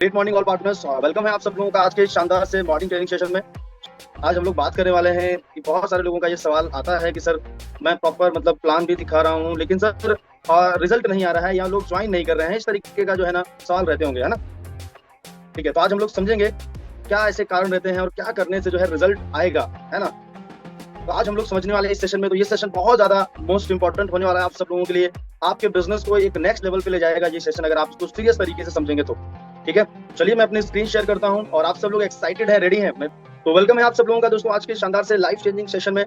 Great morning all partners, welcome है आप सब लोगों का आज के शानदार से मॉर्निंग ट्रेनिंग सेशन में। आज हम लोग बात करने वाले हैं कि बहुत सारे लोगों का ये सवाल आता है कि सर मैं प्रॉपर मतलब प्लान भी दिखा रहा हूँ लेकिन सर रिजल्ट नहीं आ रहा है या लोग ज्वाइन नहीं कर रहे हैं। इस तरीके का जो है ना सवाल रहते होंगे, है ना। ठीक है, तो आज हम लोग समझेंगे क्या ऐसे कारण रहते हैं और क्या करने से जो है रिजल्ट आएगा, है ना। तो आज हम लोग समझने वाले हैं इस सेशन में। तो ये सेशन बहुत ज्यादा मोस्ट इंपॉर्टेंट होने वाला है आप सब लोगों के लिए। आपके बिजनेस को एक नेक्स्ट लेवल पे ले जाएगा ये सेशन, अगर आप इसको सीरियस तरीके से समझेंगे तो। ठीक है, चलिए मैं अपनी स्क्रीन शेयर करता हूं और आप सब लोग एक्साइटेड है, रेडी हैं। मैं तो वेलकम है आप सब लोगों का दोस्तों आज के शानदार से लाइफ चेंजिंग सेशन में,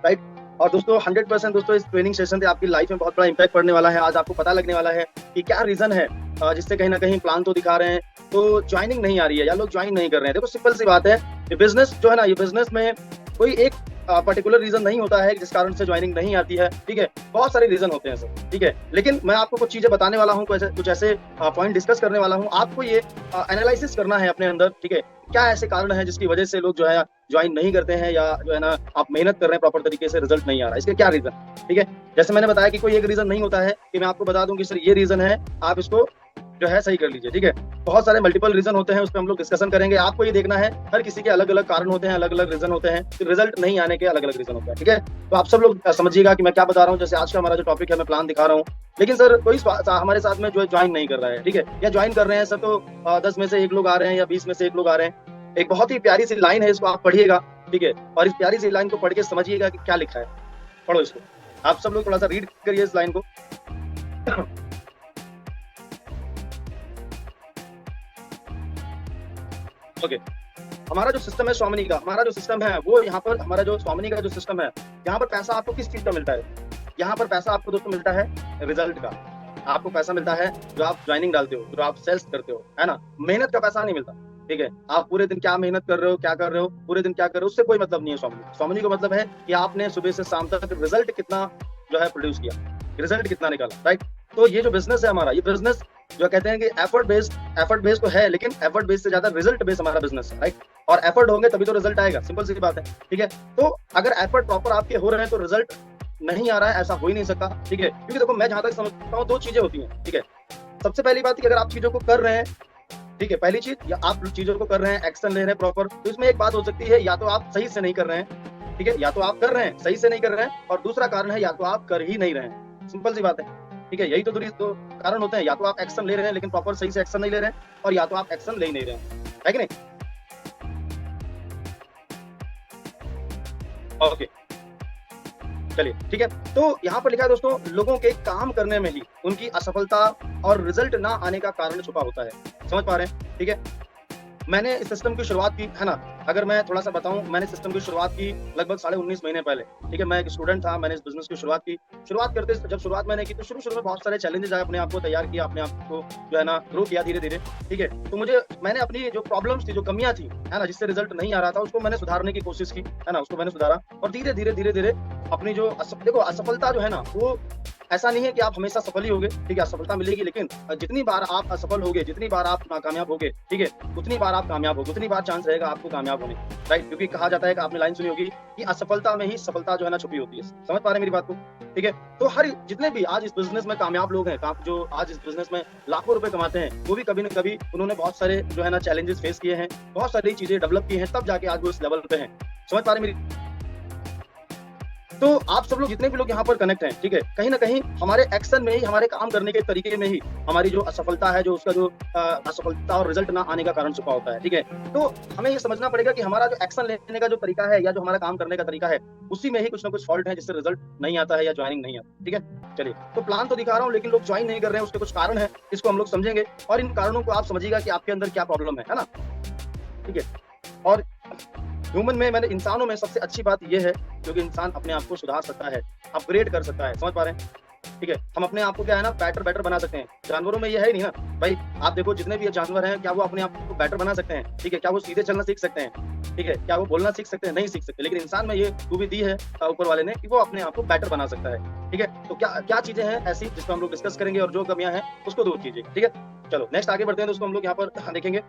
राइट। और दोस्तों 100% दोस्तों इस ट्रेनिंग सेशन से आपकी लाइफ में बहुत बड़ा इंपैक्ट पड़ने वाला है। आज आपको पता लगने वाला है कि क्या रीजन है जिससे कहीं ना कहीं प्लान तो दिखा रहे हैं तो ज्वाइनिंग नहीं आ रही है या लोग ज्वाइन नहीं कर रहे हैं। देखो सिंपल सी बात है, ये बिजनेस जो है ना, ये बिजनेस में कोई एक पर्टिकुलर रीजन नहीं होता है जिस कारण से ज्वाइनिंग नहीं आती है। ठीक है, बहुत सारे रीजन होते हैं सर। ठीक है, लेकिन मैं आपको कुछ चीजें बताने वाला हूँ, कुछ ऐसे पॉइंट डिस्कस करने वाला हूँ। आपको ये एनालिसिस करना है अपने अंदर। ठीक है, क्या ऐसे कारण है जिसकी वजह से लोग जो है ज्वाइन नहीं करते हैं या जो है ना आप मेहनत कर रहे हैं प्रॉपर तरीके से रिजल्ट नहीं आ रहा है, इसके क्या रीजन। ठीक है, जैसे मैंने बताया कि कोई एक रीजन नहीं होता है कि मैं आपको बता दूं कि सर ये रीजन है, आप इसको जो है सही कर लीजिए। ठीक है, बहुत सारे मल्टीपल रीजन होते हैं, उस पर हम लोग डिस्कशन करेंगे। आपको ये देखना है हर किसी के अलग अलग कारण होते हैं, अलग अलग रीजन होते हैं, रिजल्ट नहीं आने के अलग अलग रीजन होते हैं। ठीक है, तो आप सब लोग समझिएगा कि मैं क्या बता रहा हूँ। जैसे आज का हमारा जो टॉपिक है, मैं प्लान दिखा रहा हूँ लेकिन सर कोई हमारे साथ में जो ज्वाइन नहीं कर रहा है। ठीक है, या ज्वाइन कर रहे हैं सर तो 10 में से 1 लोग आ रहे हैं या 20 में से 1 लोग आ रहे हैं। एक बहुत ही प्यारी सी लाइन है, इसको आप पढ़िएगा। ठीक है, और इस प्यारी सी लाइन को पढ़ के समझिएगा कि क्या लिखा है। पढ़ो इसको, आप सब लोग थोड़ा सा रीड करिए इस लाइन को। ओके, हमारा जो सिस्टम है स्वामिनी का, हमारा जो सिस्टम है वो यहाँ पर, हमारा जो स्वामिनी का जो सिस्टम है, यहाँ पर पैसा आपको किस चीज का मिलता है। यहाँ पर पैसा आपको दोस्तों मिलता है रिजल्ट का। आपको पैसा मिलता है जो आप ज्वाइनिंग डालते हो, जो आप सेल्स करते हो, है ना। मेहनत का पैसा नहीं मिलता। ठीक है, आप पूरे दिन क्या मेहनत कर रहे हो, क्या कर रहे हो, पूरे दिन क्या कर रहे हो, उससे कोई मतलब नहीं है स्वामिनी। स्वामिनी को मतलब है कि आपने सुबह से शाम तक रिजल्ट कितना जो है प्रोड्यूस किया, रिजल्ट कितना निकाला, राइट। तो ये जो बिजनेस है हमारा, ये बिजनेस जो कहते हैं कि एफर्ट बेस्ड तो है, लेकिन एफर्ट बेस्ड से ज्यादा रिजल्ट बेस्ड हमारा बिजनेस है, राइट। और एफर्ट होंगे तभी तो रिजल्ट आएगा, सिंपल सी बात है। ठीक है, तो अगर एफर्ट प्रॉपर आपके हो रहे हैं तो रिजल्ट नहीं आ रहा है ऐसा हो ही नहीं सकता। ठीक है, क्योंकि देखो मैं जहां तक समझता हूँ 2 चीजें होती हैं। ठीक है, सबसे पहली बात कि अगर आप चीजों को कर रहे हैं, ठीक है, पहली चीज, या आप चीजों को कर रहे हैं, एक्शन ले रहे हैं प्रॉपर, तो इसमें एक बात हो सकती है, या तो आप सही से नहीं कर रहे हैं। ठीक है, या तो आप कर रहे हैं सही से नहीं कर रहे हैं, और दूसरा कारण है या तो आप कर ही नहीं रहे हैं। सिंपल सी बात है। ठीक है, यही तो दो कारण होते हैं, या तो आप एक्शन ले रहे हैं लेकिन प्रॉपर सही से एक्शन नहीं ले रहे हैं, और या तो आप एक्शन ले ही नहीं रहे हैं, है कि नहीं। ओके, चलिए ठीक है। तो यहाँ पर लिखा है दोस्तों, लोगों के काम करने में ही उनकी असफलता और रिजल्ट ना आने का कारण छुपा होता है। समझ पा रहे हैं। ठीक है, मैंने इस सिस्टम की शुरुआत की, है ना। अगर मैं थोड़ा सा बताऊं, मैंने सिस्टम की शुरुआत की लगभग 19.5 महीने पहले। ठीक है, मैं एक स्टूडेंट था, मैंने इस बिजनेस की शुरुआत की। शुरुआत करते जब शुरुआत मैंने की तो शुरू में बहुत सारे चैलेंजेस आए, अपने आप को तैयार किया, अपने आप को जो है ना ग्रो किया धीरे धीरे। ठीक है, तो मैंने अपनी जो प्रॉब्लम्स थी, जो कमियां थी, है ना, जिससे रिजल्ट नहीं आ रहा था, उसको मैंने सुधारने की कोशिश की, है ना, उसको मैंने सुधारा। और धीरे धीरे अपनी जो देखो असफलता जो है ना, वो ऐसा नहीं है कि आप हमेशा सफल ही होगे। ठीक है, असफलता मिलेगी, लेकिन जितनी बार आप असफल होगे, जितनी बार आप नाकामयाब होगे, ठीक है, उतनी बार आप कामयाब होगे, उतनी बार चांस रहेगा आपको कामयाब होने, राइट। क्योंकि कहा जाता है कि आपने लाइन सुनी होगी कि असफलता में ही सफलता जो है ना छुपी होती है। समझ पा रहे हैं मेरी बात को। ठीक है, तो हर जितने भी आज इस बिजनेस में कामयाब लोग हैं, जो आज इस बिजनेस में लाखों रुपए कमाते हैं, वो भी कभी न कभी उन्होंने बहुत सारे जो है ना चैलेंजेस फेस किए हैं, बहुत सारी चीजें डेवलप की हैं, तब जाके आज वो इस लेवल पे हैं। समझ पा रहे हैं मेरी। तो आप सब लोग, जितने भी लोग यहाँ पर कनेक्ट हैं, ठीक है, कहीं ना कहीं हमारे एक्शन में ही, हमारे काम करने के तरीके में ही हमारी जो असफलता है, जो उसका जो असफलता और रिजल्ट ना आने का कारण छुपा होता है। ठीक है, तो हमें ये समझना पड़ेगा कि हमारा जो एक्शन लेने का जो तरीका है, या जो हमारा काम करने का तरीका है, उसी में ही कुछ ना कुछ फॉल्ट है जिससे रिजल्ट नहीं आता है या ज्वाइनिंग नहीं आता। ठीक है, चलिए, तो प्लान तो दिखा रहा हूँ लेकिन लोग ज्वाइन नहीं कर रहे हैं, उसके कुछ कारण है, इसको हम लोग समझेंगे, और इन कारणों को आप समझिएगा कि आपके अंदर क्या प्रॉब्लम है ना। ठीक है, और ह्यूमन में, मैंने इंसानों में सबसे अच्छी बात यह है क्योंकि इंसान अपने आप को सुधार सकता है, अपग्रेड कर सकता है। समझ पा रहे हैं। ठीक है, हम अपने आप को क्या है ना बेटर बना सकते हैं। जानवरों में यह है नहीं ना भाई, आप देखो जितने भी जानवर हैं, क्या वो अपने आप को बेटर बना सकते हैं। ठीक है, क्या वो सीधे चलना सीख सकते हैं। ठीक है, क्या वो बोलना सीख सकते हैं, नहीं सीख सकते। लेकिन इंसान में ये खूबी दी है ऊपर वाले ने कि वो अपने आप को बेटर बना सकता है। ठीक है, तो क्या क्या चीजें हैं ऐसी जिसको हम लोग डिस्कस करेंगे, और जो कमियां हैं उसको दूर कीजिए। ठीक है, चलो नेक्स्ट आगे बढ़ते हैं दोस्तों, हम लोग यहाँ पर देखेंगे।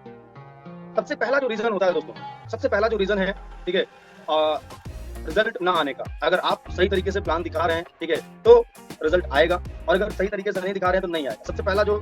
सबसे पहला जो रीजन होता है दोस्तों, सबसे पहला जो रीजन है, ठीक है, रिजल्ट ना आने का। अगर आप सही तरीके से प्लान दिखा रहे हैं, ठीक है, तो रिजल्ट आएगा, और अगर सही तरीके से नहीं दिखा रहे हैं तो नहीं आएगा। सबसे पहला जो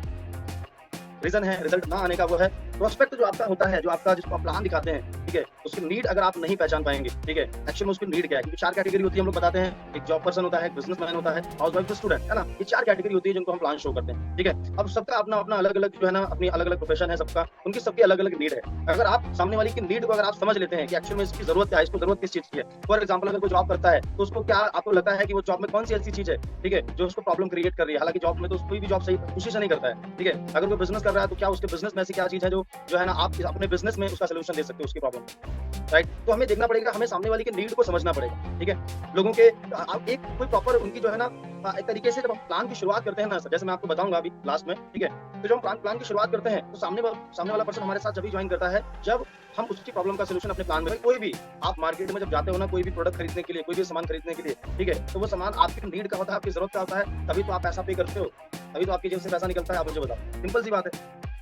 रीज़न है रिज़ल्ट ना आने का वो है प्रोस्पेक्ट जो आपका होता है, जो आपका जिसको आप प्लान दिखाते हैं, ठीक है? उसकी नीड अगर आप नहीं पहचान पाएँगे, ठीक है? एक्चुअल में उसकी नीड क्या है? क्योंकि 4 कैटेगरी होती है हम लोग बताते हैं, एक जॉब पर्सन होता है, एक बिज़नेसमैन होता है, हाउसवाइफ, स्टूडेंट, है ना? ये 4 कैटेगरी होती है जिनको हम प्लान शो करते हैं, ठीक है? अब सबका अपना-अपना अलग-अलग जो है ना अपनी अलग-अलग प्रोफ़ेशन है सबका, उनकी सबकी अलग-अलग नीड है। अगर आप सामने वाले की नीड को अगर आप समझ लेते हैं कि एक्चुअल में इसकी ज़रूरत क्या है, इसको ज़रूरत किस चीज़ की है। फॉर एग्ज़ाम्पल अगर कोई जॉब करता है, तो उसको क्या आपको लगता है कि वो जॉब में कौन-सी ऐसी चीज़ है, ठीक है? जो उसको प्रॉब्लम क्रिएट कर रही है। हालाँकि जॉब में तो कोई भी जॉब सही खुशी से नहीं करता है, ठीक है? अगर कोई बिज़नेस कर रहा है तो क्या उसके बिज़नेस में ऐसी क्या चीज़ है जो है ना आप अपने बिज़नेस में उसका सॉल्यूशन दे सकते हो उसकी प्रॉब्लम का, राइट? तो हमें देखना पड़ेगा, हमें सामने वाले की नीड को समझना पड़ेगा, ठीक है? लोगों के आप एक कोई प्रॉपर उनकी जो है ना एक तरीके से जब हम प्लान की शुरुआत करते हैं ना, जैसे मैं आपको बताऊँगा अभी लास्ट में, ठीक है? तो जब हम प्लान की शुरुआत करते हैं, तो सामने वाला पर्सन हमारे साथ जभी जॉइन करता है, जब हम उसकी प्रॉब्लम का सॉल्यूशन अपने प्लान में कोई भी आप मार्केट में जब जाते हो ना, कोई भी प्रोडक्ट खरीदने के लिए, कोई भी सामान खरीदने के लिए, ठीक है? तो वो सामान आपकी नीड का होता है, आपकी ज़रूरत का होता है, तभी तो आप पैसा पे करते हो, तभी तो आपकी जेब से पैसा निकलता है, आप मुझे बताओ। सिंपल सी बात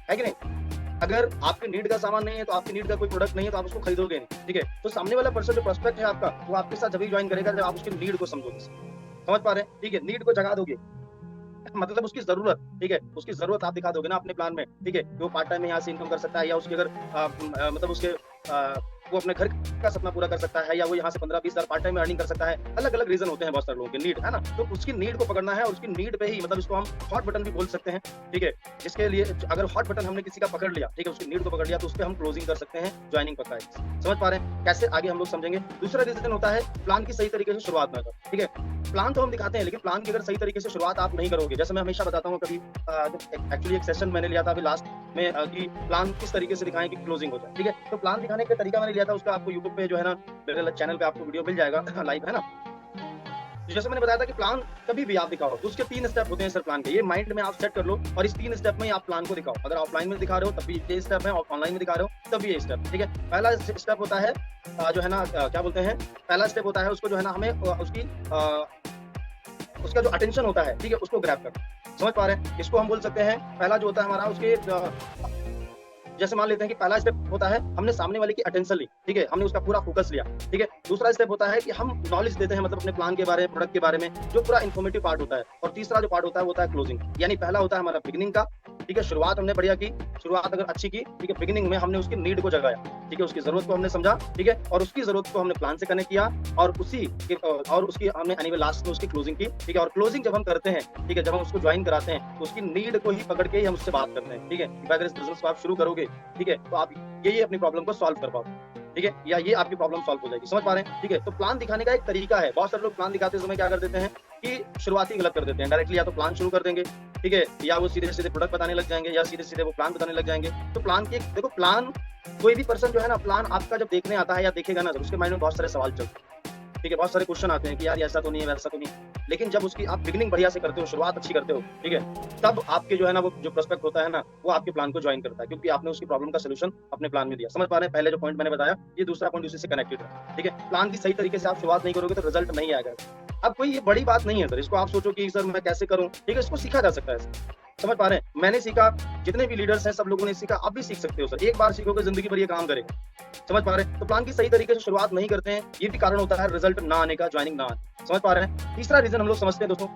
है कि नहीं? अगर आपकी नीड का सामान नहीं है, तो आपकी नीड का कोई प्रोडक्ट नहीं है, तो आप उसको खरीदोगे नहीं, ठीक है? तो सामने वाला पर्सन जो प्रोस्पेक्ट है आपका, वो आपके साथ जभी जॉइन करेगा जब आप उसकी नीड को समझोगे। समझ पा रहे हैं? ठीक है? नीड को जगा दोगे। मतलब उसकी ज़रूरत, ठीक है? उसकी ज़रूरत आप दिखा दोगे ना अपने प्लान में, ठीक है? कि वो पार्ट टाइम में यहाँ से इनकम कर सकता है या उसकी अगर मतलब उसके वो अपने घर का सपना पूरा कर सकता है या वो यहाँ से 15-20 हज़ार पार्ट टाइम में अर्निंग कर सकता है। अलग-अलग रीज़न होते हैं बहुत सारे लोगों के नीड, है ना? तो उसकी नीड को पकड़ना है और उसकी नीड पे ही मतलब इसको हम हॉट बटन भी बोल सकते हैं, ठीक है? जिसके लिए अगर हॉट बटन हमने किसी का पकड़ लिया, ठीक है? उसकी नीड को पकड़ लिया तो उसपे हम क्लोजिंग कर सकते हैं, जॉइनिंग पक्का है। समझ पा रहे हैं? कैसे आगे हम लोग समझेंगे। दूसरा रीज़न होता है प्लान की सही तरीके से शुरुआत ना करो, ठीक है? प्लान तो हम दिखाते हैं लेकिन प्लान की अगर सही तरीके से शुरुआत आप नहीं करोगे, जैसे मैं हमेशा बताता हूँ कभी एक्चुअली एक सेशन मैंने लिया था अभी लास्ट में कि प्लान किस तरीके से दिखाएं कि क्लोजिंग हो जाए, ठीक है? तो प्लान दिखाने का तरीका मैंने लिया था उसका आपको यूट्यूब पे जो है ना मेरे चैनल पे आपको वीडियो मिल जाएगा लाइव, है ना? तो जैसे मैंने बताया था कि प्लान कभी भी आप दिखाओ तो उसके 3 स्टेप होते हैं सर प्लान के, ये माइंड में आप सेट कर लो और इस 3 स्टेप में ही आप प्लान को दिखाओ। अगर ऑफलाइन में दिखा रहे हो तब भी ये स्टेप है और ऑनलाइन में दिखा रहे हो तब भी ये स्टेप, ठीक है? पहला स्टेप होता है जो है ना क्या बोलते हैं, पहला स्टेप होता है उसको जो है ना हमें उसका जो अटेंशन होता है, ठीक है? उसको ग्रैब करना। समझ पा रहे हैं? इसको हम बोल सकते हैं पहला जो होता है हमारा उसके जैसे मान लेते हैं कि पहला स्टेप होता है हमने सामने वाले की अटेंशन ली, ठीक है? हमने उसका पूरा फोकस लिया, ठीक है? दूसरा स्टेप होता है कि हम नॉलेज देते हैं मतलब अपने प्लान के बारे में, प्रोडक्ट के बारे में, जो पूरा इन्फॉर्मेटिव पार्ट होता है। और तीसरा जो पार्ट होता है वो होता है क्लोजिंग। यानी पहला होता है हमारा बिगिनिंग का, ठीक है? शुरुआत हमने बढ़िया की, शुरुआत अगर अच्छी की, ठीक है? बिगिनिंग में हमने उसकी नीड को जगाया, ठीक है? उसकी जरूरत को हमने समझा, ठीक है? और उसकी जरूरत को हमने प्लान से कनेक्ट किया और उसकी हमने एनीवे लास्ट में उसकी क्लोजिंग की, ठीक है? और क्लोजिंग जब हम करते हैं, ठीक है? जब हम उसको ज्वाइन कराते हैं, तो उसकी नीड को ही पकड़ के ही हम उससे बात करते हैं, ठीक है? अगर इस बिजनेस को आप शुरू करोगे, ठीक है? तो आप ये अपनी प्रॉब्लम को सॉल्व कर पाओ, ठीक है? या ये आपकी प्रॉब्लम सॉल्व हो जाएगी। समझ पा रहे हैं? ठीक है? तो प्लान दिखाने का एक तरीका है। बहुत सारे लोग प्लान दिखाते समय क्या कर देते हैं कि शुरुआत ही गलत कर देते हैं। डायरेक्टली या तो प्लान शुरू कर देंगे, ठीक है? या वो सीधे-सीधे प्रोडक्ट बताने लग जाएँगे या सीधे-सीधे वो प्लान बताने लग जाएँगे। तो प्लान की देखो प्लान कोई भी पर्सन जो है ना प्लान आपका जब देखने आता है या देखेगा ना तो उसके माइंड में बहुत सारे सवाल चलते हैं। ठीक है, बहुत सारे क्वेश्चन आते हैं कि यार ऐसा तो नहीं है, वैसा तो नहीं है। लेकिन जब उसकी आप बिगिनिंग बढ़िया से करते हो, शुरुआत अच्छी करते हो, ठीक है? तब आपके जो है ना वो जो प्रोस्पेक्ट होता है ना, वो आपके प्लान को जॉइन करता है क्योंकि आपने उसकी प्रॉब्लम का सॉल्यूशन अपने प्लान में दिया। समझ पा रहे हैं? पहले जो पॉइंट मैंने बताया, ये दूसरा पॉइंट उसी से कनेक्टेड है, ठीक है? प्लान की सही तरीके से आप शुरुआत नहीं करोगे तो रिजल्ट नहीं आएगा। अब कोई ये बड़ी बात नहीं है सर, इसको आप सोचो कि सर मैं कैसे करूँ? ठीक है, इसको सीखा जा सकता है सर। समझ पा रहे हैं? मैंने सीखा, जितने भी लीडर्स हैं सब लोगों ने सीखा, आप भी सीख सकते हो सर। एक बार सीखोगे ज़िंदगी भर ये काम करेगा। समझ पा रहे हैं? तो प्लान की सही तरीके से शुरुआत नहीं करते हैं, ये भी कारण होता है रिजल्ट ना आने का, जॉइनिंग ना आने। समझ पा रहे हैं? तीसरा रीज़न हम लोग समझते हैं दोस्तों।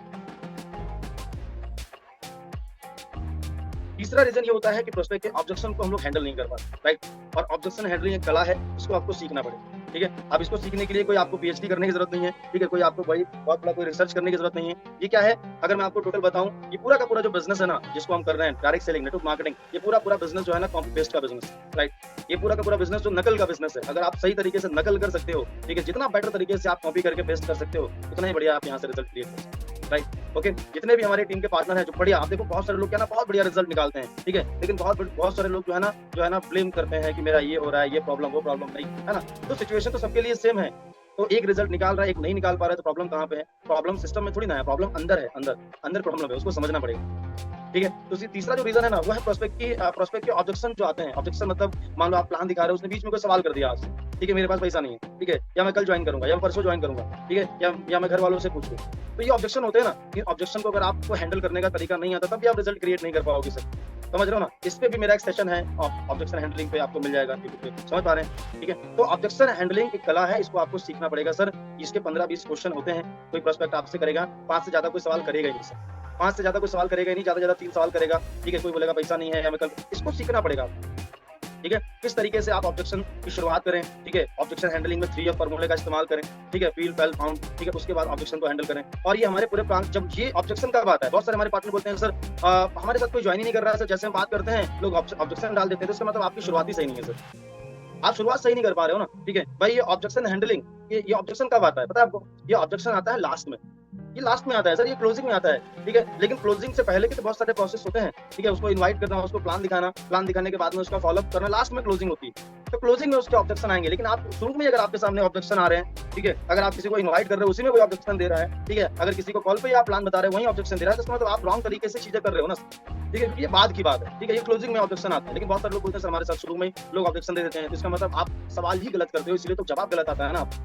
तीसरा रीज़न ये होता है कि प्रोस्पेक्ट के ऑब्जेक्शन को हम लोग हैंडल नहीं कर पाते, राइट? और ऑब्जेक्शन हैंडलिंग एक कला है, इसको आपको सीखना पड़ेगा, ठीक है? अब इसको सीखने के लिए कोई आपको पीएचडी करने की ज़रूरत नहीं है, ठीक है? कोई आपको बहुत बड़ा कोई रिसर्च करने की ज़रूरत नहीं है। ये क्या है? अगर मैं आपको टोटल बताऊँ, ये पूरा का पूरा जो बिज़नेस है ना, जिसको हम कर रहे हैं, डायरेक्ट सेलिंग, नेटवर्क मार्केटिंग, ये पूरा बिज़नेस जो है ना कॉपी पेस्ट का बिज़नेस है, राइट? ये पूरा का पूरा बिज़नेस जो नकल का बिज़नेस है। अगर आप सही तरीके से नकल कर सकते हो, ठीक है? जितना बेटर तरीके से आप कॉपी करके पेस्ट कर सकते हो, उतना ही बढ़िया आप यहाँ से रिजल्ट क्रिएट कर सकते हो, राइट? ओके, जितने भी हमारे टीम के पार्टनर हैं जो बढ़िया, आप देखो बहुत सारे लोग क्या ना बहुत बढ़िया रिजल्ट निकालते हैं, ठीक है? लेकिन बहुत सारे लोग जो है ना ब्लेम करते हैं कि मेरा ये हो रहा है, ये प्रॉब्लम, वो प्रॉब्लम नहीं, है ना? तो सिचुएशन तो सबके लिए सेम है। तो एक रिजल्ट निकाल रहा है, एक नहीं निकाल पा रहा है, तो प्रॉब्लम कहाँ पे है? प्रॉब्लम सिस्टम में थोड़ी ना है, प्रॉब्लम अंदर है, अंदर प्रॉब्लम है, उसको समझना पड़ेगा। ठीक है? तो तीसरा जो रीज़न है ना, वो है प्रोस्पेक्ट के ऑब्जेक्शन जो आते हैं। ऑब्जेक्शन मतलब मान लो आप प्लान दिखा रहे हो, उसने बीच में कोई सवाल कर दिया आपसे, ठीक है? मेरे पास पैसा नहीं है, ठीक है? या मैं कल जॉइन करूँगा या परसों जॉइन करूँगा, ठीक है? या मैं घर वालों से पूछ लूँ। तो ये ऑब्जेक्शन होते हैं ना, इन ऑब्जेक्शन को अगर आपको हैंडल करने का तरीका नहीं आता, तब भी आप रिजल्ट क्रिएट नहीं कर पाओगे सर। समझ रहे हो ना? इस पे भी मेरा एक सेशन है, ऑब्जेक्शन हैंडलिंग पे आपको मिल जाएगा यूट्यूब पे। समझ पा रहे हैं? ठीक है? तो ऑब्जेक्शन हैंडलिंग एक कला है, इसको आपको सीखना पड़ेगा सर। इसके 15-20 क्वेश्चन होते हैं, कोई प्रोस्पेक्ट आपसे करेगा, 5 से ज़्यादा कोई सवाल करेगा ही नहीं सर। 5 से ज़्यादा कोई सवाल करेगा ही नहीं, ज़्यादा से ज़्यादा 3 सवाल करेगा, ठीक है? कोई बोलेगा पैसा नहीं है या मैं कल, इसको सीखना पड़ेगा आपको, ठीक है? किस तरीके से आप ऑब्जेक्शन की शुरुआत करें, ठीक है? ऑब्जेक्शन हैंडलिंग में 3 फॉर्मूले का इस्तेमाल करें, ठीक है? फील, फेल, फाउंड, ठीक है? उसके बाद ऑब्जेक्शन को हैंडल करें। और ये हमारे पूरे प्लान, जब ये ऑब्जेक्शन का बात है, बहुत सारे हमारे पार्टनर बोलते हैं सर हमारे साथ कोई ज्वाइन ही नहीं कर रहा है सर, जैसे हम बात करते हैं लोग ऑब्जेक्शन डाल देते हैं, तो इसका मतलब आपकी शुरुआत ही सही नहीं है सर। आप शुरुआत सही नहीं कर पा रहे हो ना, ठीक है? भाई ये ऑब्जेक्शन हैंडलिंग, ये ऑब्जेक्शन कब आता है पता है आपको? ये ऑब्जेक्शन आता है लास्ट में। ये लास्ट में आता है सर, ये क्लोजिंग में आता है, ठीक है? लेकिन क्लोजिंग से पहले के तो बहुत सारे प्रोसेस होते हैं, ठीक है? उसको इनवाइट करना, उसको प्लान दिखाना, प्लान दिखाने के बाद में उसका फॉलोअप करना, लास्ट में क्लोजिंग होती है। तो क्लोजिंग में उसके ऑब्जेक्शन आएंगे, लेकिन आप शुरू में अगर आपके सामने ऑब्जेक्शन आ रहे हैं, ठीक है? अगर आप किसी को इनवाइट कर रहे हो उसी में कोई ऑब्जेक्शन दे रहा है, ठीक है? अगर किसी को कॉल पे आप प्लान बता रहे हो वहीं ऑब्जेक्शन दे रहा है, तो इसका मतलब आप रॉन्ग तरीके से चीजें कर रहे हो ना, ठीक है? क्योंकि ये बाद की बात है, ठीक है? ये क्लोजिंग में ऑब्जेक्शन आता है, लेकिन बहुत सारे लोग बोलते हैं सर हमारे साथ शुरू में लोग ऑब्जेक्शन दे देते हैं, तो इसका मतलब आप सवाल ही गलत करते हो, इसलिए तो जवाब गलत आता है ना आप।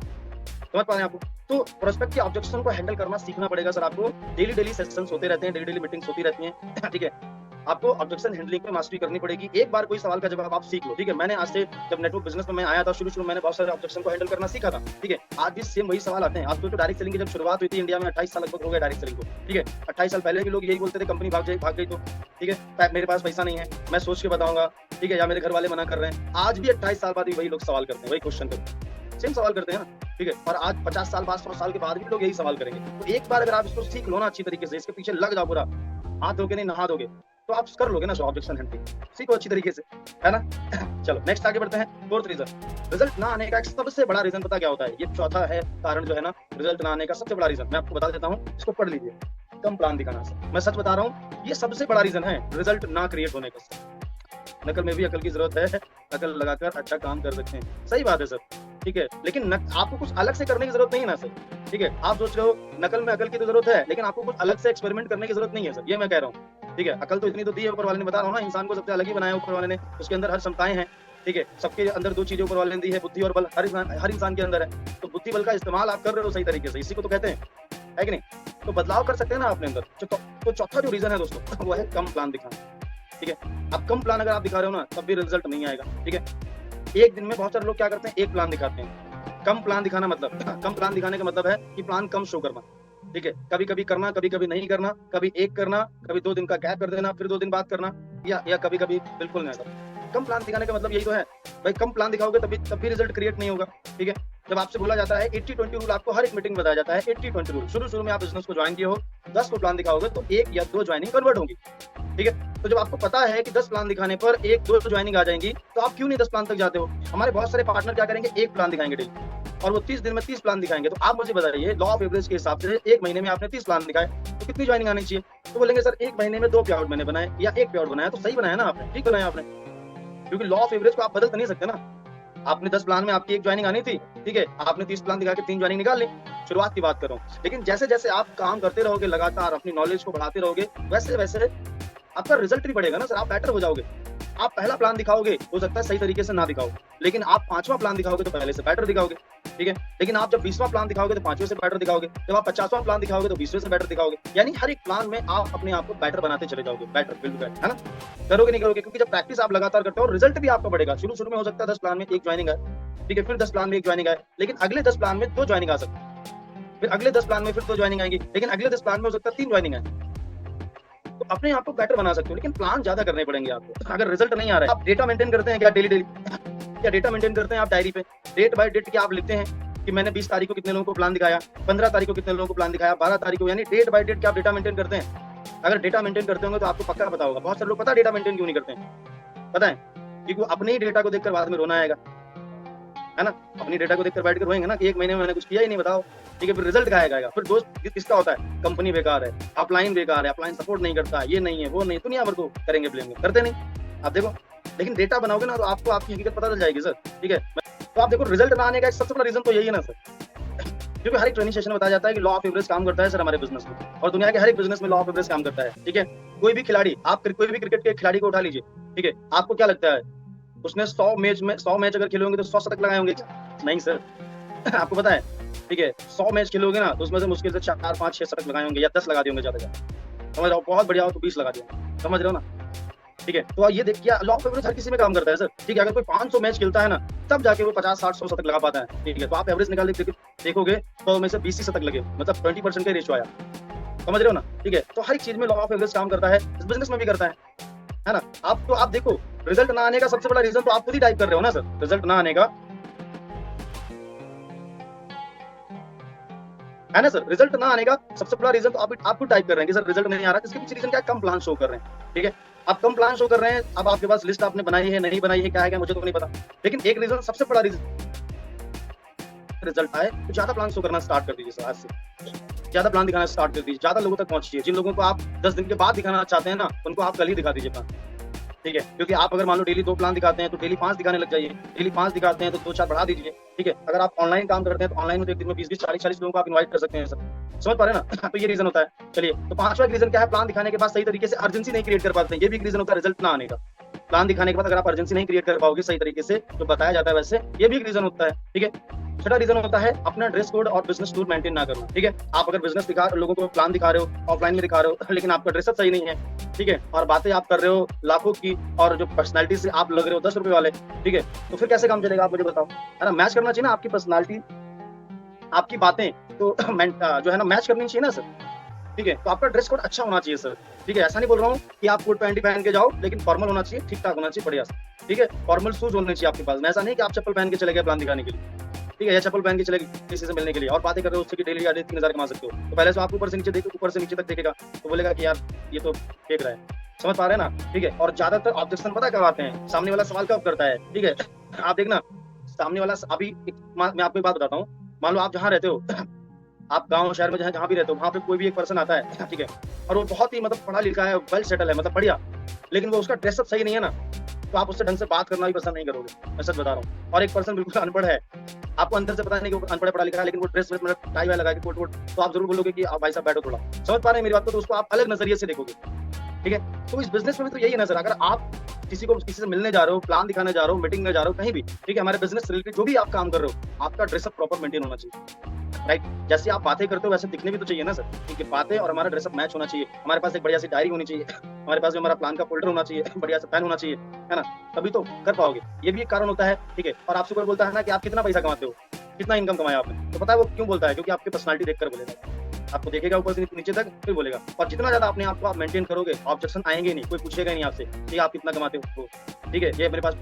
समझ पा रहे हैं आपको? तो प्रोस्पेक्ट के ऑब्जेक्शन को हैंडल करना सीखना पड़ेगा सर आपको। डेली सेशंस होते रहते हैं, डेली मीटिंग्स होती रहती हैं, ठीक है? आपको ऑब्जेक्शन हैंडलिंग में मास्टरी करनी पड़ेगी। एक बार कोई सवाल का जवाब आप सीख लो, ठीक है? मैंने आज से जब नेटवर्क बिजनेस में मैं आया था, शुरू मैंने बहुत सारे ऑब्जेक्शन को हैंडल करना सीखा था, ठीक है? आज भी सेम वही सवाल आते हैं। आज तो डायरेक्ट सेलिंग की जब शुरुआत हुई थी इंडिया में 28 साल लगभग हो गए डायरेक्ट सेलिंग को, ठीक है? 28 साल पहले के लोग यही बोलते थे कंपनी भाग गई तो, ठीक है? मेरे पास पैसा नहीं है, मैं सोच के बताऊंगा, ठीक है? या मेरे घर वाले मना कर रहे हैं। आज भी 28 साल बाद भी वही लोग सवाल करते हैं, वही क्वेश्चन करते हैं, सेम सवाल करते हैं ना, ठीक है? और आज 50 साल बाद 100 साल के बाद भी लोग यही सवाल करेंगे। तो एक बार अगर आप इसको सीख लो ना अच्छी तरीके से, इसके पीछे लग जाओ पूरा, हाथ धोके नहीं नहा दोगे, तो आप कर लोगे ना ऑब्जेक्शन हैंडलिंग, सीखो अच्छी तरीके से, है ना? चलो नेक्स्ट आगे बढ़ते हैं। फोर्थ रीजन, रिजल्ट ना आने का एक सबसे बड़ा रीजन पता क्या होता है? ये चौथा है कारण जो है ना, रिजल्ट ना आने का सबसे बड़ा रीजन मैं आपको बता देता हूँ, इसको पढ़ लीजिए। कम प्लान दिखाना सर, मैं सच बता रहा हूँ, ये सबसे बड़ा रीजन है रिजल्ट ना क्रिएट होने का। नकल में भी अकल की जरूरत है, अकल लगाकर अच्छा काम कर सकते हैं, सही बात है सर, ठीक है? लेकिन आपको कुछ अलग से करने की जरूरत नहीं है ना सर, ठीक है? आप सोच रहे हो नकल में अकल की तो जरूरत है, लेकिन आपको कुछ अलग से एक्सपेरिमेंट करने की जरूरत नहीं है सर, ये मैं कह रहा हूँ, ठीक है? अकल तो इतनी तो दी है ऊपर वाले ने, बता रहा हूँ ना, इंसान को सबसे अलग ही बनाया ऊपर वाले ने, उसके अंदर हर क्षमताएं हैं, ठीक है? सबके अंदर 2 चीजें ऊपर वाले ने दी है, बुद्धि और बल, हर इंसान के अंदर है। तो बुद्धि बल का इस्तेमाल आप कर रहे हो सही तरीके से, इसी को तो कहते हैं, है कि नहीं? तो बदलाव कर सकते हैं ना अपने अंदर। तो चौथा जो रीजन है दोस्तों, वो है कम प्लान दिखाना, ठीक है? अब कम प्लान अगर आप दिखा रहे हो ना, तब भी रिजल्ट नहीं आएगा, ठीक है? एक दिन में बहुत सारे लोग क्या करते हैं, एक प्लान दिखाते हैं। कम प्लान दिखाना मतलब, कम प्लान दिखाने का मतलब है कि प्लान कम शो करना, ठीक है? कभी कभी करना, कभी कभी नहीं करना, कभी एक करना, कभी 2 दिन का गैप कर देना, फिर 2 दिन बाद करना, या कभी कभी बिल्कुल नहीं करना। कम प्लान दिखाने का मतलब यही तो है भाई, कम प्लान दिखाओगे तब भी रिजल्ट क्रिएट नहीं होगा, ठीक है? जब आपसे बोला जाता है 80-20 रूल, आपको हर एक मीटिंग में बताया जाता है 80-20 रूल। शुरू में आप बिजनेस को ज्वाइन किए हो, 10 को प्लान दिखाओगे तो 1 या 2 ज्वाइनिंग कन्वर्ट होगी, ठीक है? तो जब आपको पता है कि 10 प्लान दिखाने पर 1-2 ज्वाइनिंग आ जाएंगी, तो आप क्यों नहीं 10 प्लान तक जाते हो? हमारे बहुत सारे पार्टनर क्या करेंगे, 1 प्लान दिखाएंगे डेली, और वो 30 दिन में 30 प्लान दिखाएंगे। तो आप मुझे बताइए, लॉ ऑफ एवरेज के हिसाब से 1 महीने में आपने 30 प्लान दिखाए, तो कितनी ज्वाइनिंग आनी चाहिए? तो बोलेंगे सर 1 महीने में 2 पे आउट मैंने बनाए या 1 पे आउट बनाया, तो सही बनाया ना आपने, ठीक बनाया आपने, क्योंकि लॉ ऑफ एवरेज को आप बदल तो नहीं सकते ना। आपने 10 प्लान में आपकी 1 ज्वाइनिंग आनी थी, ठीक है? आपने 30 प्लान दिखा के 3 ज्वाइनिंग निकाल ली, शुरुआत की बात कर रहा हूँ। लेकिन जैसे जैसे आप काम करते रहोगे, लगातार अपनी नॉलेज को बढ़ाते रहोगे, वैसे वैसे आपका रिजल्ट भी बढ़ेगा ना सर, आप बेटर हो जाओगे। आप पहला प्लान दिखाओगे, हो सकता है सही तरीके से ना दिखाओ, लेकिन आप 5वां प्लान दिखाओगे तो पहले से बेटर दिखाओगे, ठीक है? लेकिन आप जब 20वां प्लान दिखाओगे तो 5वें से बेटर दिखाओगे, जब आप 50वां प्लान दिखाओगे तो 20वें से बेटर दिखाओगे। यानी हर एक प्लान में आप अपने आप को बेटर बनाते चले जाओगे, बेटर बिल्ड बेटर, है ना? करोगे नहीं करोगे, क्योंकि जब प्रैक्टिस आप लगातार करते हो, रिजल्ट भी आपका बढ़ेगा। शुरू में हो सकता है 10 प्लान में 1 ज्वाइनिंग आए, ठीक है? फिर 10 प्लान में 1 ज्वाइनिंग आए, लेकिन अगले 10 प्लान में 2 ज्वाइनिंग आ सकती है, फिर अगले 10 प्लान में फिर 2 ज्वाइनिंग आएंगी, लेकिन अगले 10 प्लान में हो सकता है 3 ज्वाइनिंग आए। तो अपने आप को बेटर बना सकते हो, लेकिन प्लान ज्यादा करने पड़ेंगे आपको। अगर रिजल्ट नहीं आ रहा है, आप डेटा मेंटेन करते हैं क्या डेली क्या डेटा मेंटेन करते हैं आप डायरी पे? डेट बाय डेट क्या आप लिखते हैं कि मैंने 20 तारीख को कितने लोगों को प्लान दिखाया, 15 तारीख को कितने लोगों को प्लान दिखाया, 12 तारीख को, यानी डेट बाय डेट क्या आप डेटा मेंटेन करते हैं? अगर डेटा मेंटेन करते होंगे तो आपको पक्का पता होगा। बहुत सारे लोग पता डेटा मेंटेन क्यों नहीं करते हैं? पता है? क्योंकि वो अपने ही डेटा को देखकर बाद में रोना आएगा, है ना? अपनी डेटा को देखकर बैठ कर रोएंगे ना कि 1 महीने में मैंने कुछ किया ही नहीं, बताओ, ठीक है? फिर रिजल्ट क्या आएगा? फिर दोस्त किसका होता है, कंपनी बेकार है, अपलाइन बेकार है, अपलाइन सपोर्ट नहीं करता, ये नहीं है, वो नहीं, दुनिया भर को करेंगे ब्लेम, करते नहीं। आप देखो, लेकिन डेटा बनाओगे ना तो आपको आपकी हकीकत पता चल जाएगी सर, ठीक है? तो आप देखो, रिजल्ट ना आने का सबसे बड़ा रीजन तो यही है ना सर, क्योंकि हर एक ट्रेनिंग सेशन में बताया जाता है कि लॉ ऑफ एवरेज काम करता है सर हमारे बिजनेस में, और दुनिया के हर एक बिजनेस में लॉ ऑफ एवरेज काम करता है, ठीक है? कोई भी खिलाड़ी, आप कोई भी क्रिकेट के खिलाड़ी को उठा लीजिए, ठीक है? आपको क्या लगता है उसने 100 मैच अगर खेले होंगे तो 100 शतक लगाए होंगे? नहीं सर। आपको पता है, ठीक है? 100 मैच खेलोगे ना तो उसमें से मुश्किल से 4, 5, 6 शतक लगाए होंगे, या 10 लगा दिए होंगे ज्यादा, समझ रहे हो? बहुत बढ़िया हो तो 20 लगा दिया, समझ रहे हो ना, ठीक है? तो ये देखिए, लॉ ऑफ एवरेज हर किसी में काम करता है सर, ठीक है? अगर कोई 500 मैच खेलता है ना, तब जाके वो 50, 60, 100 शतक लगा पाता है, ठीक है? तो आप एवरेज निकाल के देखोगे तो में से 20 शतक लगे, मतलब 20% का रेशियो आया। समझ रहे हो ना? ठीक है? तो हर एक चीज़ में लॉ ऑफ एवरेज काम करता है, इस बिज़नेस में भी करता है ना? आप देखो, रिज़ल्ट ना आने का सबसे बड़ा रीज़न तो आप खुद ही टाइप कर रहे हो ना सर, रिज़ल्ट ना आने का, है ना सर? रिज़ल्ट ना आने का सबसे बड़ा रीज़न तो आप खुद टाइप कर रहे हैं कि सर रिज़ल्ट नहीं आ रहा, इसके पीछे रीज़न क्या है? कम प्लान शो कर रहे हैं, ठीक है? आप कम प्लान शो कर रहे हैं, अब आपके पास लिस्ट आपने बनाई है, नहीं बनाई है, क्या है क्या मुझे तो नहीं पता। लेकिन एक रीज़न सबसे बड़ा रीज़न रिज़ल्ट आए, तो ज़्यादा प्लान शो करना स्टार्ट कर दीजिए सर आज से। ज़्यादा प्लान दिखाना स्टार्ट कर दीजिए, ज़्यादा लोगों तक पहुँचिए। जिन लोगों को आप 10 दिन के बाद दिखाना चाहते हैं ना, उनको आप कल ही दिखा दीजिए प्लान। ठीक है? क्योंकि आप अगर मान लो डेली 2 प्लान दिखाते हैं, तो डेली 5 दिखाने लग जाइए। डेली 5 दिखाते हैं, तो 2-4 बढ़ा दीजिए। ठीक है? अगर आप ऑनलाइन काम करते हैं, तो ऑनलाइन में तो एक दिन में 20-20, 40-40 लोगों को आप इनवाइट कर सकते हैं सर। समझ पा रहे हैं ना? तो ये रीज़न होता है। चलिए, तो 5वां एक रीज़न क्या है? प्लान दिखाने के बाद सही तरीके से अर्जेंसी नहीं क्रिएट कर पाते हैं। ये भी एक रीज़न होता है रिज़ल्ट ना आने का। प्लान दिखाने के बाद अगर आप अर्जेंसी नहीं क्रिएट कर पाओगे सही तरीके से, जो बताया जाता है वैसे, ये भी एक रीज़न होता है। ठीक है? छठा रीज़न होता है अपना ड्रेस कोड और बिज़नेस टूर मेंटेन ना करना। ठीक है? आप अगर बिज़नेस दिखा लोगों को प्लान दिखा रहे हो, ऑफलाइन में दिखा रहे हो, लेकिन आपका ड्रेसअप सही नहीं है। ठीक है? और बातें आप कर रहे हो लाखों की और जो पर्सनैलिटी से आप लग रहे हो ₹10 वाले। ठीक है? तो फिर कैसे काम चलेगा आप मुझे बताओ? है ना? मैच करना चाहिए ना आपकी पर्सनैलिटी, आपकी बातें तो जो है ना मैच करनी चाहिए ना सर। ठीक है? तो आपका ड्रेस कोड अच्छा होना चाहिए सर। ठीक है? ऐसा नहीं बोल रहा हूँ कि आप कोट पैंट ही पहन के जाओ, लेकिन फॉर्मल होना चाहिए, ठीक-ठाक होना चाहिए, बढ़िया सा। ठीक है? फॉर्मल शूज़ होने चाहिए आपके पास में। ऐसा नहीं कि आप चप्पल पहन के चले गए प्लान दिखाने के लिए। ठीक है? या चप्पल पहन के चले गए किसी से मिलने के लिए और बातें कर रहे हो उससे कि डेली 3,000 कमा सकते हो। तो पहले तो आप ऊपर से नीचे देखो, ऊपर से नीचे तक देखेगा, तो बोलेगा कि यार ये तो फेंक रहा है। समझ पा रहे हैं ना? ठीक है? और ज़्यादातर ऑब्जेक्शन पता है कब आते हैं? सामने वाला सवाल कब करता है? ठीक है? आप देखना, सामने वाला अभी मैं आपको एक बात बताता हूँ। मान लो आप जहाँ रहते हो आप गाँव शहर में जहाँ भी रहते हो, वहाँ पे कोई भी एक पर्सन आता है, ठीक है? और वो बहुत ही मतलब पढ़ा लिखा है, वेल सेटल है, मतलब बढ़िया, लेकिन वो उसका ड्रेसअप सही नहीं है ना, तो आप उससे ढंग से बात करना भी पसंद नहीं करोगे, मैं सच बता रहा हूँ। और एक पर्सन बिल्कुल अनपढ़ है, आपको अंदर से पता नहीं कि वो अनपढ़ पढ़ा लिखा है, लेकिन वो ड्रेस वेस मतलब टाई वाई लगा के कोट वोट, तो आप ज़रूर बोलोगे कि भाई साहब बैठो थोड़ा। समझ पा रहे हैं मेरी बात को? तो उसको आप अलग नज़रिए से देखोगे, ठीक है? तो इस बिज़नेस में भी तो यही है ना सर, अगर आप किसी से मिलने जा रहे हो, प्लान दिखाने जा रहे हो, मीटिंग में जा रहे हो, कहीं भी, ठीक है? हमारे बिज़नेस से रिलेटेड जो भी आप काम कर रहे हो, आपका ड्रेसअप प्रॉपर मेंटेन होना चाहिए। राइट? जैसे आप बातें करते हो वैसे दिखने भी तो चाहिए ना सर, ठीक है? बातें और हमारा ड्रेसअप मैच होना चाहिए। हमारे पास एक बढ़िया सी डायरी होनी चाहिए, हमारे पास भी हमारा प्लान का फ़ोल्डर होना चाहिए, बढ़िया सा पेन होना चाहिए, है ना? तभी तो कर पाओगे। ये भी एक कारण होता है, ठीक है? और आपसे कोई बोलता है ना कि आप कितना पैसा कमाते हो? कितना इनकम कमाया आपने? तो पता है वो क्यों बोलता है? क्योंकि आपकी पर्सनैलिटी देखकर बोलेगा। आपको देखेगा ऊपर से नीचे तक फिर बोलेगा। और जितना ज़्यादा अपने आप को आप मेंटेन करोगे, ऑब्जेक्शन आएँगे नहीं, कोई पूछेगा ही नहीं आपसे कि आप कितना कमाते हो? ठीक है? ये मेरे पास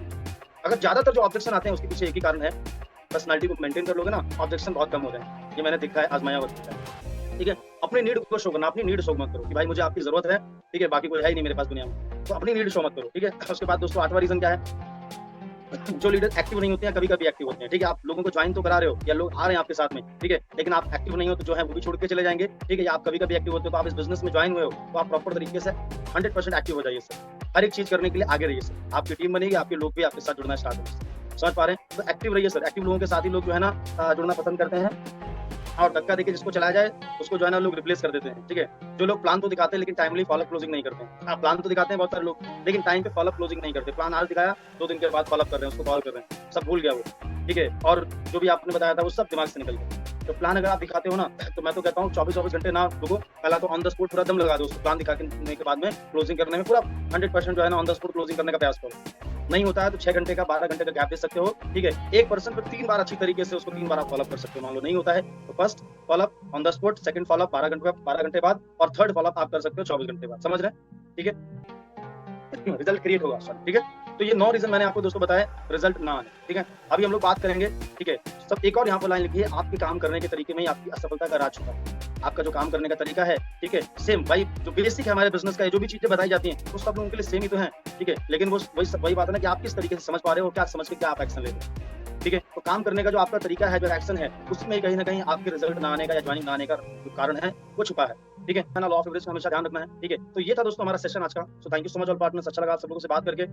अगर ज़्यादातर जो ऑब्जेक्शन आते हैं उसके पीछे एक ही कारण है, पर्सनैलिटी को मेंटेन कर लोगे ना, ऑब्जेक्शन बहुत कम हो जाएँगे। ये मैंने देखा है, आज़माया हुआ देखा है। ठीक है? अपनी नीड को शो करना, अपनी नीड शो मत करो कि भाई मुझे आपकी ज़रूरत है, ठीक है? बाकी कोई है ही नहीं मेरे पास दुनिया में। तो अपनी नीड शो मत करो, ठीक है? उसके बाद दोस्तों 8वां रीज़न क्या है? जो लीडर एक्टिव नहीं होते हैं, कभी-कभी एक्टिव होते हैं, ठीक है? आप लोगों को जॉइन तो करा रहे हो या लोग आ रहे हैं आपके साथ में, ठीक है? लेकिन आप एक्टिव नहीं हो तो जो है वो भी छोड़ के चले जाएँगे, ठीक है? या आप कभी-कभी एक्टिव होते हो तो आप इस बिज़नेस में जॉइन हुए हो, तो आप प्रॉपर तरीके से 100% एक्टिव हो जाइए सर। हर एक चीज़ करने के लिए आगे रहिए सर। आपकी टीम बनेगी, आपके लोग भी आपके साथ जुड़ना स्टार्ट होंगे। समझ पा रहे हैं? तो एक्टिव रहिए सर, एक्टिव लोगों के साथ ही लोग जो है ना जुड़ना पसंद करते हैं। और धक्का देके जिसको चलाया जाए, उसको जो है ना लोग रिप्लेस कर देते हैं, ठीक है? जो लोग प्लान तो दिखाते हैं लेकिन टाइमली फॉलो-अप क्लोजिंग नहीं करते हैं। हाँ, प्लान तो दिखाते हैं बहुत सारे लोग, लेकिन टाइम पे फॉलो-अप क्लोजिंग नहीं करते। प्लान आज दिखाया, 2 दिन के बाद फॉलो-अप कर रहे हैं, उसको कॉल कर रहे हैं, सब भूल गया वो, ठीक है? और जो भी आपने बताया था वो सब दिमाग से निकल गया। तो प्लान अगर आप दिखाते हो ना, तो मैं तो कहता हूँ 24-24 घंटे ना रुको, पहला तो ऑन द स्पॉट पूरा दम लगा दो उसको प्लान दिखाने के बाद में क्लोजिंग करने में पूरा 100% जो है ना ऑन द स्पॉट क्लोजिंग करने का प्रयास करो। नहीं होता है तो 6 घंटे का, 12 घंटे का गैप दे सकते हो, ठीक है? एक पर्सन पे 3 बार अच्छी तरीके से उसको 3 बार आप फॉलो-अप कर सकते हो। मान लो नहीं होता है तो first follow-up on the spot, second follow-up 12 घंटे बाद और थर्ड फॉलो-अप आप कर सकते हो 24 घंटे बाद। समझ रहे हैं? ठीक है? रिजल्ट क्रिएट होगा सर, ठीक है? तो ये 9 रीज़न मैंने आपको दोस्तों बताए रिजल्ट ना आने, ठीक है? अभी हम लोग बात करेंगे, ठीक है? सब एक और यहाँ पर लाइन लिखी है, आपके काम करने के तरीके में ही आपकी असफलता का राज छुपा है। आपका जो काम करने का तरीका है, ठीक है? सेम भाई जो बेसिक है हमारे बिज़नेस का, जो भी चीज़ें बताई जाती हैं, वो सब लोगों के लिए सेम ही तो हैं, ठीक है? लेकिन वो वही बात है ना कि आप किस तरीके से समझ पा रहे हो, क्या समझ के क्या आप एक्शन ले रहे हो, ठीक है? तो काम करने का जो आपका तरीका है, जो एक्शन है, उसमें कहीं न कहीं आपके रिजल्ट ना आने का या जॉइनिंग ना आने का जो कारण है, वो छुपा है, ठीक है? लॉ ऑफ एवरेज का हमेशा ध्यान रखना है, ठीक है? तो ये था दोस्तों हमारा सेशन आज का। So thank you so much all partners, अच्छा लगा आप सब लोगों से बात करके।